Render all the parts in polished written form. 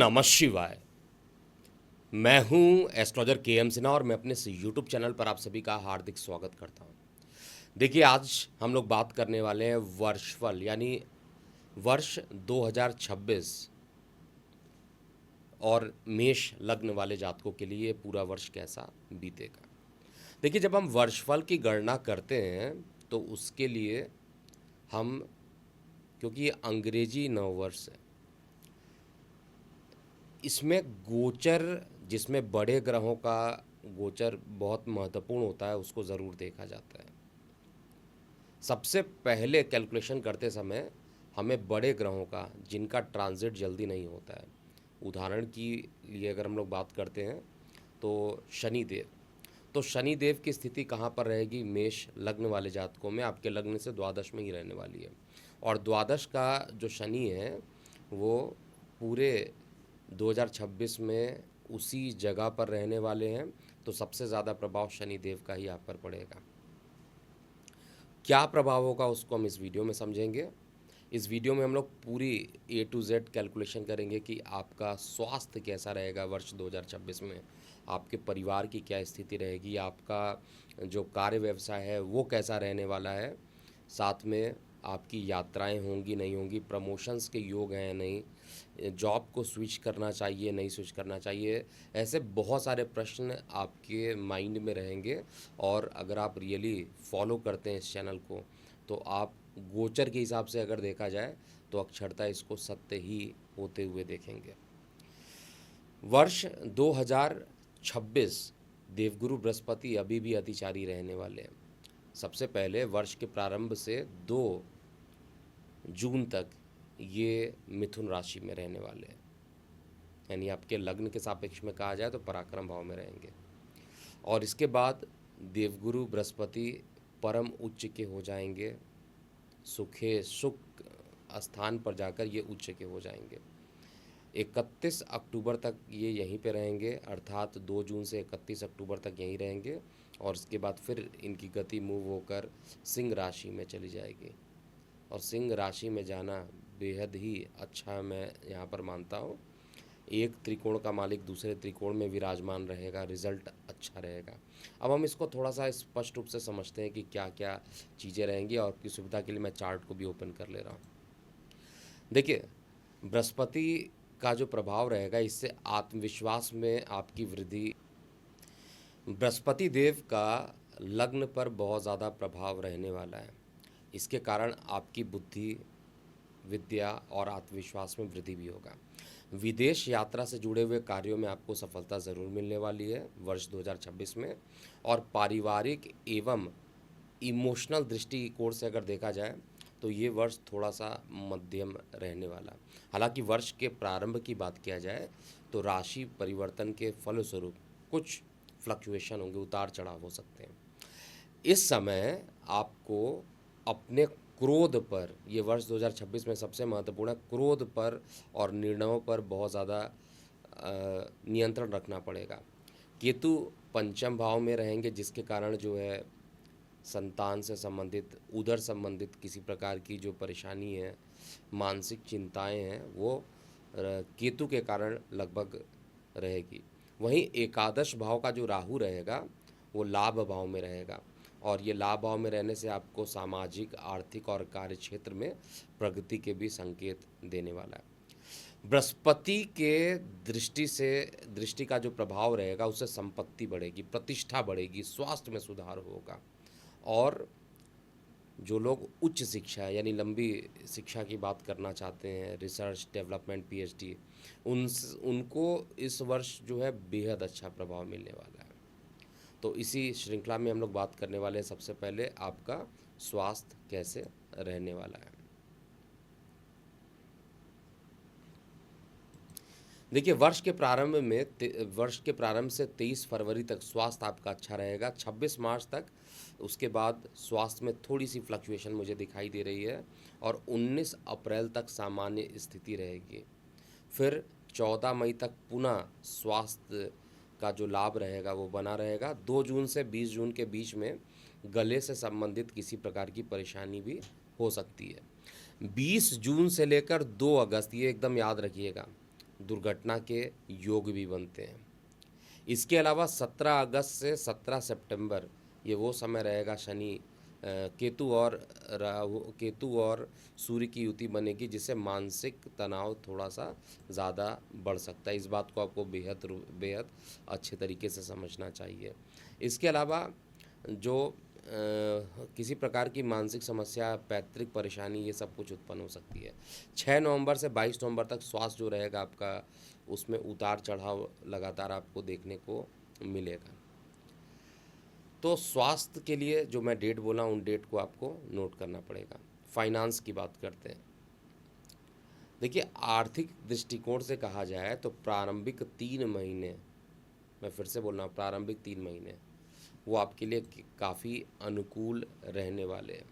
नमः शिवाय। मैं हूं एस्ट्रोलॉजर के एम सिन्हा और मैं अपने इस यूट्यूब चैनल पर आप सभी का हार्दिक स्वागत करता हूं। देखिए, आज हम लोग बात करने वाले हैं वर्षफल यानी वर्ष 2026 और मेष लग्न वाले जातकों के लिए पूरा वर्ष कैसा बीतेगा। देखिए, जब हम वर्षफल की गणना करते हैं तो उसके लिए हम, क्योंकि ये अंग्रेजी नववर्ष है, इसमें गोचर, जिसमें बड़े ग्रहों का गोचर बहुत महत्वपूर्ण होता है, उसको ज़रूर देखा जाता है। सबसे पहले कैलकुलेशन करते समय हमें बड़े ग्रहों का, जिनका ट्रांजिट जल्दी नहीं होता है, उदाहरण के लिए अगर हम लोग बात करते हैं तो शनिदेव, तो शनिदेव की स्थिति कहाँ पर रहेगी? मेष लग्न वाले जातकों में आपके लग्न से द्वादश में ही रहने वाली है। और द्वादश का जो शनि है वो पूरे 2026 में उसी जगह पर रहने वाले हैं, तो सबसे ज़्यादा प्रभाव शनिदेव का ही आप पर पड़ेगा। क्या प्रभाव होगा उसको हम इस वीडियो में समझेंगे। इस वीडियो में हम लोग पूरी A to Z कैलकुलेशन करेंगे कि आपका स्वास्थ्य कैसा रहेगा वर्ष 2026 में, आपके परिवार की क्या स्थिति रहेगी, आपका जो कार्य व्यवसाय है वो कैसा रहने वाला है, साथ में आपकी यात्राएं होंगी नहीं होंगी, प्रमोशंस के योग हैं नहीं, जॉब को स्विच करना चाहिए नहीं स्विच करना चाहिए, ऐसे बहुत सारे प्रश्न आपके माइंड में रहेंगे। और अगर आप रियली फॉलो करते हैं इस चैनल को तो आप गोचर के हिसाब से अगर देखा जाए तो अक्षरता इसको सत्य ही होते हुए देखेंगे। वर्ष 2026 देवगुरु बृहस्पति अभी भी अतिचारी रहने वाले हैं। सबसे पहले वर्ष के प्रारंभ से 2 जून तक ये मिथुन राशि में रहने वाले हैं, यानी आपके लग्न के सापेक्ष में कहा जाए तो पराक्रम भाव में रहेंगे। और इसके बाद देवगुरु बृहस्पति परम उच्च के हो जाएंगे, सुख स्थान पर जाकर ये उच्च के हो जाएंगे। 31 अक्टूबर तक ये यहीं पे रहेंगे, अर्थात 2 जून से 31 अक्टूबर तक यहीं रहेंगे। और इसके बाद फिर इनकी गति मूव होकर सिंह राशि में चली जाएगी। और सिंह राशि में जाना बेहद ही अच्छा मैं यहाँ पर मानता हूँ। एक त्रिकोण का मालिक दूसरे त्रिकोण में विराजमान रहेगा, रिजल्ट अच्छा रहेगा। अब हम इसको थोड़ा सा स्पष्ट रूप से समझते हैं कि क्या क्या चीज़ें रहेंगी, और आपकी सुविधा के लिए मैं चार्ट को भी ओपन कर ले रहा हूँ। देखिए, बृहस्पति का जो प्रभाव रहेगा इससे आत्मविश्वास में आपकी वृद्धि, बृहस्पति देव का लग्न पर बहुत ज़्यादा प्रभाव रहने वाला है। इसके कारण आपकी बुद्धि, विद्या और आत्मविश्वास में वृद्धि भी होगा। विदेश यात्रा से जुड़े हुए कार्यों में आपको सफलता ज़रूर मिलने वाली है वर्ष 2026 में। और पारिवारिक एवं इमोशनल दृष्टिकोण से अगर देखा जाए तो ये वर्ष थोड़ा सा मध्यम रहने वाला। हालांकि वर्ष के प्रारंभ की बात किया जाए तो राशि परिवर्तन के फलस्वरूप कुछ फ्लक्चुएशन होंगे, उतार चढ़ाव हो सकते हैं। इस समय आपको अपने क्रोध पर, ये वर्ष 2026 में सबसे महत्वपूर्ण है, क्रोध पर और निर्णयों पर बहुत ज़्यादा नियंत्रण रखना पड़ेगा। केतु पंचम भाव में रहेंगे, जिसके कारण जो है संतान से संबंधित, उदर संबंधित किसी प्रकार की जो परेशानी है, मानसिक चिंताएं हैं, वो केतु के कारण लगभग रहेगी। वहीं एकादश भाव का जो राहु रहेगा वो लाभ भाव में रहेगा, और ये लाभ भाव में रहने से आपको सामाजिक, आर्थिक और कार्य क्षेत्र में प्रगति के भी संकेत देने वाला है। बृहस्पति के दृष्टि का जो प्रभाव रहेगा उससे संपत्ति बढ़ेगी, प्रतिष्ठा बढ़ेगी, स्वास्थ्य में सुधार होगा। और जो लोग उच्च शिक्षा यानी लंबी शिक्षा की बात करना चाहते हैं, रिसर्च, डेवलपमेंट, PhD, उनको इस वर्ष जो है बेहद अच्छा प्रभाव मिलने वाला है। तो इसी श्रृंखला में हम लोग बात करने वाले हैं सबसे पहले आपका स्वास्थ्य कैसे रहने वाला है। देखिए, वर्ष के प्रारंभ से 23 फरवरी तक स्वास्थ्य आपका अच्छा रहेगा। 26 मार्च तक उसके बाद स्वास्थ्य में थोड़ी सी फ्लक्चुएशन मुझे दिखाई दे रही है, और 19 अप्रैल तक सामान्य स्थिति रहेगी। फिर 14 मई तक पुनः स्वास्थ्य का जो लाभ रहेगा वो बना रहेगा। 2 जून से 20 जून के बीच में गले से संबंधित किसी प्रकार की परेशानी भी हो सकती है। 20 जून से लेकर 2 अगस्त, ये एकदम याद रखिएगा, दुर्घटना के योग भी बनते हैं। इसके अलावा 17 अगस्त से 17 सितंबर ये वो समय रहेगा शनि केतु और सूर्य की युति बनेगी, जिससे मानसिक तनाव थोड़ा सा ज़्यादा बढ़ सकता है। इस बात को आपको बेहद अच्छे तरीके से समझना चाहिए। इसके अलावा जो किसी प्रकार की मानसिक समस्या, पैतृक परेशानी, ये सब कुछ उत्पन्न हो सकती है। 6 नवंबर से 22 नवंबर तक स्वास्थ्य जो रहेगा आपका, उसमें उतार चढ़ाव लगातार आपको देखने को मिलेगा। तो स्वास्थ्य के लिए जो मैं डेट बोला, उन डेट को आपको नोट करना पड़ेगा। फाइनेंस की बात करते हैं। देखिए, आर्थिक दृष्टिकोण से कहा जाए तो प्रारंभिक 3 महीने, मैं फिर से बोल रहा हूँ, प्रारंभिक 3 महीने वो आपके लिए काफ़ी अनुकूल रहने वाले हैं।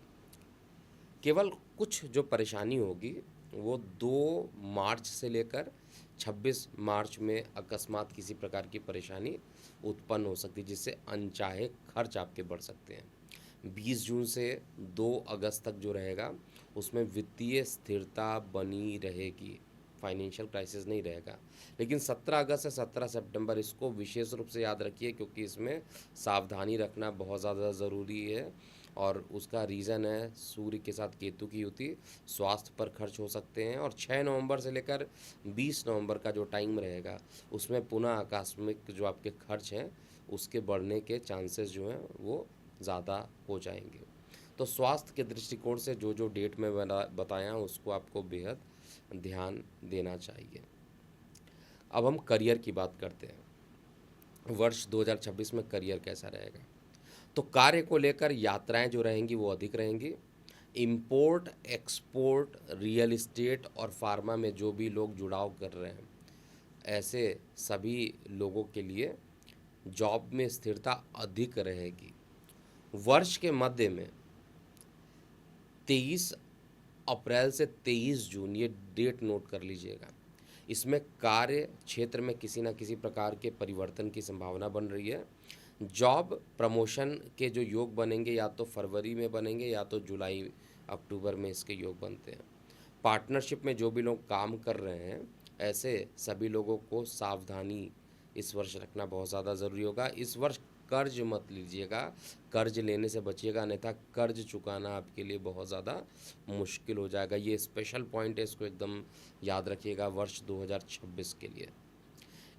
केवल कुछ जो परेशानी होगी वो 2 मार्च से लेकर 26 मार्च में अकस्मात किसी प्रकार की परेशानी उत्पन्न हो सकती है, जिससे अनचाहे खर्च आपके बढ़ सकते हैं। 20 जून से 2 अगस्त तक जो रहेगा उसमें वित्तीय स्थिरता बनी रहेगी, फाइनेंशियल क्राइसिस नहीं रहेगा। लेकिन 17 अगस्त से 17 सितंबर इसको विशेष रूप से याद रखिए, क्योंकि इसमें सावधानी रखना बहुत ज़्यादा ज़रूरी है। और उसका रीज़न है सूर्य के साथ केतु की युति, स्वास्थ्य पर खर्च हो सकते हैं। और 6 नवंबर से लेकर 20 नवंबर का जो टाइम रहेगा उसमें पुनः आकस्मिक जो आपके खर्च हैं उसके बढ़ने के चांसेस जो हैं वो ज़्यादा हो जाएंगे। तो स्वास्थ्य के दृष्टिकोण से जो जो डेट में बताया उसको आपको बेहद ध्यान देना चाहिए। अब हम करियर की बात करते हैं। वर्ष 2026 में करियर कैसा रहेगा? तो कार्य को लेकर यात्राएं जो रहेंगी वो अधिक रहेंगी। इंपोर्ट एक्सपोर्ट, रियल इस्टेट और फार्मा में जो भी लोग जुड़ाव कर रहे हैं, ऐसे सभी लोगों के लिए जॉब में स्थिरता अधिक रहेगी। वर्ष के मध्य में 23 अप्रैल से 23 जून, ये डेट नोट कर लीजिएगा, इसमें कार्य क्षेत्र में किसी न किसी प्रकार के परिवर्तन की संभावना बन रही है। जॉब प्रमोशन के जो योग बनेंगे या तो फरवरी में बनेंगे या तो जुलाई अक्टूबर में इसके योग बनते हैं। पार्टनरशिप में जो भी लोग काम कर रहे हैं, ऐसे सभी लोगों को सावधानी इस वर्ष रखना बहुत ज़्यादा ज़रूरी होगा। इस वर्ष कर्ज मत लीजिएगा, कर्ज लेने से बचिएगा, अन्यथा कर्ज चुकाना आपके लिए बहुत ज़्यादा मुश्किल हो जाएगा। ये स्पेशल पॉइंट है, इसको एकदम याद रखिएगा वर्ष 2026 के लिए।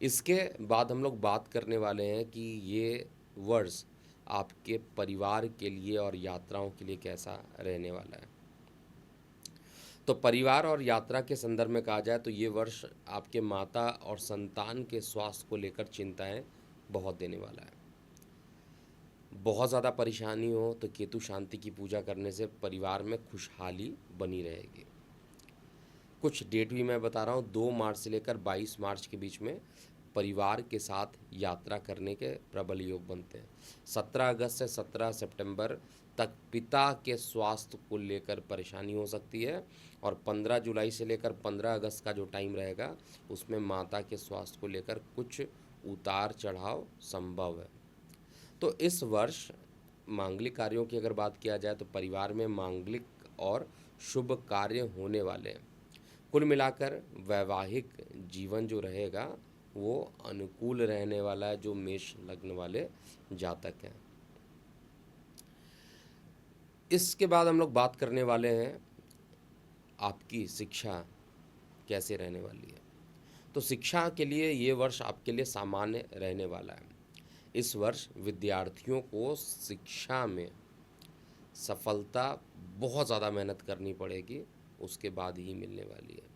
इसके बाद हम लोग बात करने वाले हैं कि ये वर्ष आपके परिवार के लिए और यात्राओं के लिए कैसा रहने वाला है। तो परिवार और यात्रा के संदर्भ में कहा जाए तो ये वर्ष आपके माता और संतान के स्वास्थ्य को लेकर चिंताएं बहुत देने वाला है। बहुत ज़्यादा परेशानी हो तो केतु शांति की पूजा करने से परिवार में खुशहाली बनी रहेगी। कुछ डेट भी मैं बता रहा हूँ, 2 मार्च से लेकर 22 मार्च के बीच में परिवार के साथ यात्रा करने के प्रबल योग बनते हैं। 17 अगस्त से 17 सितंबर तक पिता के स्वास्थ्य को लेकर परेशानी हो सकती है। और 15 जुलाई से लेकर 15 अगस्त का जो टाइम रहेगा उसमें माता के स्वास्थ्य को लेकर कुछ उतार चढ़ाव संभव है। तो इस वर्ष मांगलिक कार्यों की अगर बात किया जाए तो परिवार में मांगलिक और शुभ कार्य होने वाले हैं। कुल मिलाकर वैवाहिक जीवन जो रहेगा वो अनुकूल रहने वाला है, जो मेष लग्न वाले जातक हैं। इसके बाद हम लोग बात करने वाले हैं आपकी शिक्षा कैसे रहने वाली है। तो शिक्षा के लिए ये वर्ष आपके लिए सामान्य रहने वाला है। इस वर्ष विद्यार्थियों को शिक्षा में सफलता बहुत ज़्यादा मेहनत करनी पड़ेगी, उसके बाद ही मिलने वाली है।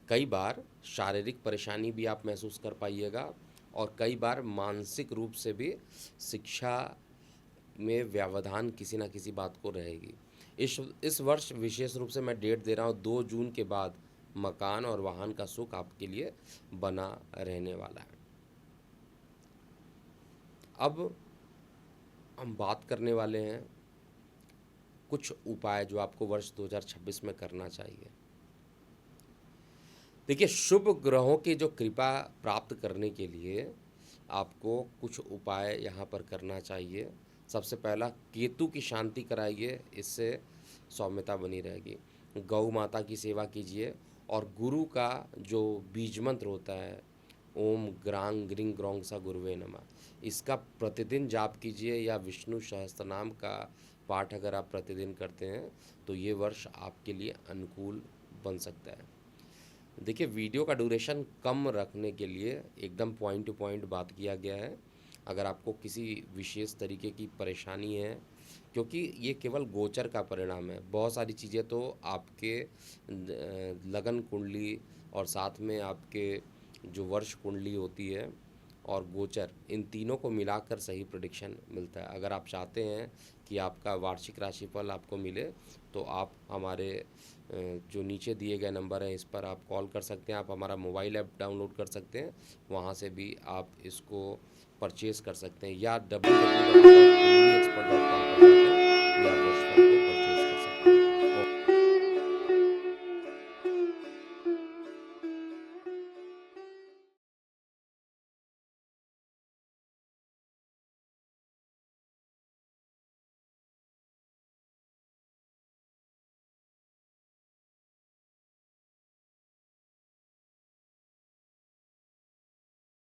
कई बार शारीरिक परेशानी भी आप महसूस कर पाइएगा और कई बार मानसिक रूप से भी शिक्षा में व्यवधान किसी न किसी बात को रहेगी। इस वर्ष विशेष रूप से मैं डेट दे रहा हूँ, 2 जून के बाद मकान और वाहन का सुख आपके लिए बना रहने वाला है। अब हम बात करने वाले हैं कुछ उपाय जो आपको वर्ष 2026 में करना चाहिए। देखिए, शुभ ग्रहों की जो कृपा प्राप्त करने के लिए आपको कुछ उपाय यहाँ पर करना चाहिए। सबसे पहला, केतु की शांति कराइए, इससे सौम्यता बनी रहेगी। गौ माता की सेवा कीजिए और गुरु का जो बीज मंत्र होता है, ओम ग्रांग ग्रिंग ग्रोंग सा गुरुवे नमः, इसका प्रतिदिन जाप कीजिए या विष्णु सहस्त्रनाम का पाठ अगर आप प्रतिदिन करते हैं तो ये वर्ष आपके लिए अनुकूल बन सकता है। देखिए, वीडियो का ड्यूरेशन कम रखने के लिए एकदम पॉइंट टू पॉइंट बात किया गया है। अगर आपको किसी विशेष तरीके की परेशानी है, क्योंकि ये केवल गोचर का परिणाम है, बहुत सारी चीज़ें तो आपके लगन कुंडली और साथ में आपके जो वर्ष कुंडली होती है और गोचर, इन तीनों को मिलाकर सही प्रेडिक्शन मिलता है। अगर आप चाहते हैं कि आपका वार्षिक राशिफल आपको मिले तो आप हमारे जो नीचे दिए गए नंबर हैं इस पर आप कॉल कर सकते हैं। आप हमारा मोबाइल ऐप डाउनलोड कर सकते हैं, वहाँ से भी आप इसको परचेज़ कर सकते हैं, या www.expert.com पर जाकर भी आप वर्षफल को परचेज